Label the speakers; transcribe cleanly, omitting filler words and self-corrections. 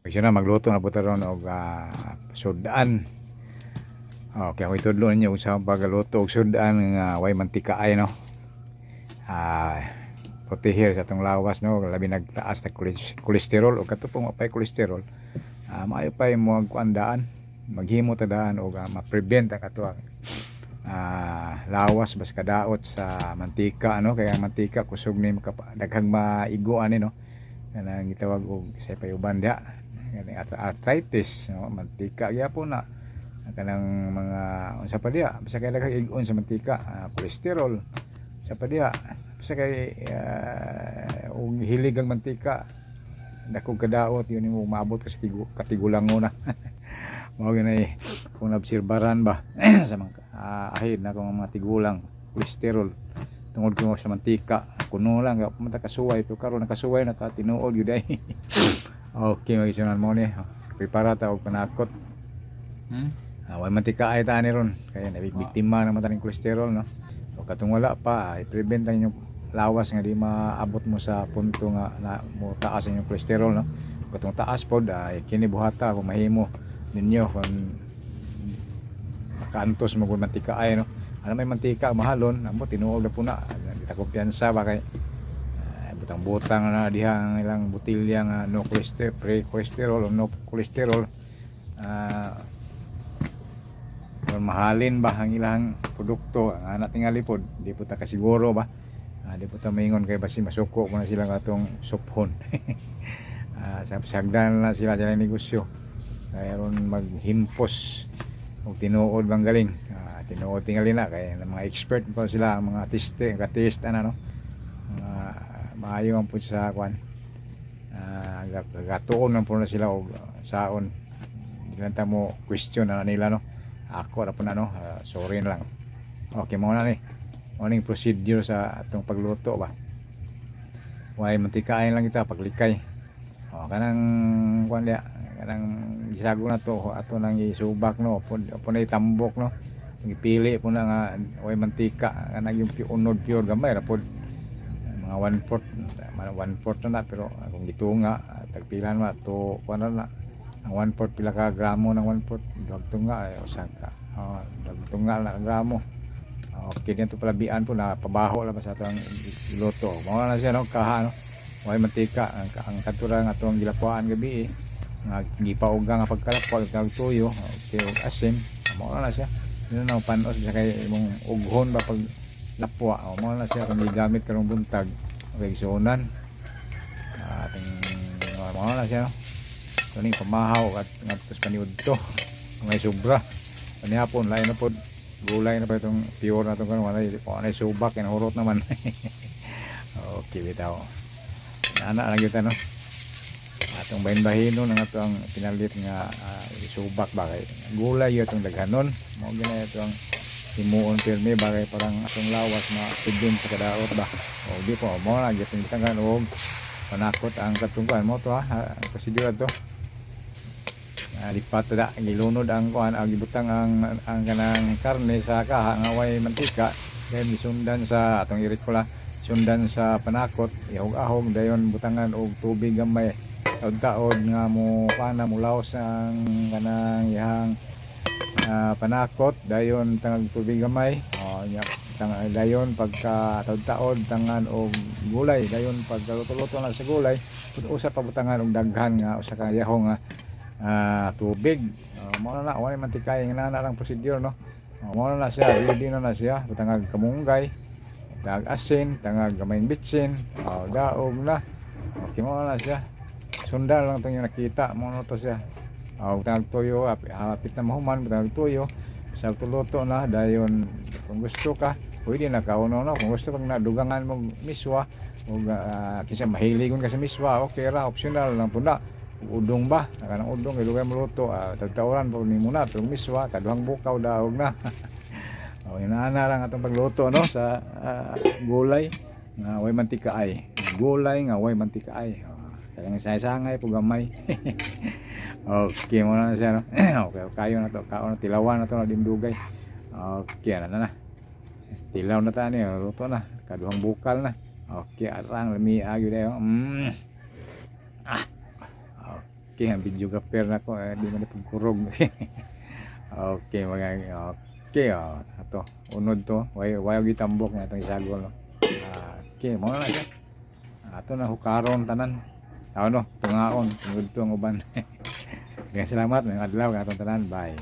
Speaker 1: Kasi na magluto na po tayo og sudan. Okay, ako itudlo ninyo sa pagluto og sudan nga way mantika ay no. Potihir sa atong lawas no, labi nagtaas na kolesterol o katupong mapay kolesterol. Maayo pa mo agkuandaan, maghimo ta daan og ma-prevent ang katuwang lawas bas kadaot sa mantika ano, kaya mantika kusog ni daghang maigo ani no. Kanang gitawag og say payuban dia. Arthritis no, mantika gyapon na kanang mga unsa pa diha basta kay daghang igon sa mantika, kolesterol sa pa diha basta kay og hilig ang mantika dakong kadaot yun mo maabot ka sa katigulangon na mao gyud kung nabsirbaran ba sa mga ahid na kung mga tigulang kolesterol tungod ko sa mantika kuno lang pumunta kasuway pero karon nakasuway na ta tinuod gyud ay. Okay, magisunan mo ni. Prepara ta og panakot. Way mantika ay ta ni ron. Kaya nabiktima na mataning kolesterol no. O katong wala pa, i-prevent lang yung lawas nga di maabot mo sa punto nga na mo taas ang kolesterol no. Katong taas pod kini buhata kung mahimo ninyo kung makaantos mo kung mantika ay no. Ano may mantika mahalon, amo tinuod na puna. Di ta kumpiyansa ba kay butang-butang na diha ang ilang butilya nga no cholesterol, pre-cholesterol o no cholesterol. Mahalin ba ang ilang produkto ang anak tingali pod di po ta kasiguro ba di po ta maingon kay basi masuko mo na sila katong suphon. Sagdan na sila sa negosyo kaya ron maghimpos og tinuod bang galing tinuod tingali na kay mga expert pa sila mga test ano no. Maayo ang po sa kwan gatuon man po na sila og saon di lang ta mo question na nila no ako ra po na no sorry na lang. Okay mo na ni morning procedure sa atong pagluto ba way mantikain lang kita paglikay kanang kwan dia kanang gisago na to ato nang isubak no po na itambok no ipili po na nga way mantika kanang yung unod pure gamay ra pod mga 1/4 na pero kung gitunga tagpilan ma to kuno na ang 1/4 pila ka gramo ng 1/4 dagtunga usa ka dagtunga na gramo. Okay dito pala bian po na pabaho lang sa atong iluto mao na siya no kaha no way mantika ang katura nga atong gilapuan gabi nga gipauga nga pagkalapwa kag tuyo okay og asin mao na siya yun na panos sa kay imong ughon ba pag lapwa mo na siya kung gigamit karong buntag okay sunan ating mo na siya kuning pamahaw at ngadtos paniud to may sobra kanihapon lain na pod gulay na pa itong pure na itong kanon wala subak yan hurot naman. Okay bitaw nana lang kita no atong bahin-bahino ng atong pinalit nga subak ba kay gulay yun itong daghanon mo gina itong himuon pirmi bagay parang atong lawas ma-pidin sa kadaot ba o di po mo na giting tangan og panakot ang katungkuan mo to prosedur to lipat da gilunod ang kuan ang gibutang ang kanang karne sa kaha nga way mantika then gisundan sa atong irikula sundan sa panakot ihog-ahog dayon butangan og tubig gamay taod-taod nga mo kana mulaos ang kanang ihang panakot dayon tangag tubig gamay dayon pagka taod-taod tangan og gulay dayon pagkaluto-luto na sa gulay usa pa butangan og daghan nga usa ka yahong nga tubig mao na wala mantikay nga na lang procedure no mao na siya ready na siya butangag kamunggay tangag asin tangag gamayng bitsin daog na okay mao na siya sundan lang tong nakita mao na to siya tangag tuyo hapit na mahuman tangag tuyo sa luto na dayon kung gusto ka pwede na kauno no kung gusto kang nadugangan mo miswa o kinsa mahiligon ka sa miswa okay ra optional lang puna udong ba kanang udong kay lugay mo luto tagtauran pag ni muna pero miswa kaduhang bukaw daog na. Inaana lang atong pagluto no sa gulay nga way mantika ay gulay nga way mantika ay kaya sangay po gamay. Okay mo na siya no. Okay kayo na to kaon tilawan na to na dimdugay. Okay na tilaw na ta ni luto na kaduhang bukal na. Okay arang lami agyo dayo Okay, ang videographer na ko, di man ipagkurog. Okay, mga, okay, ato, unod to, way gitambok nga itong isagol, no? Okay, muna na siya. Ato na hukaron tanan. No, tungaon, tungod to ang uban. Kaya salamat, mga adlaw, atong tanan, bye.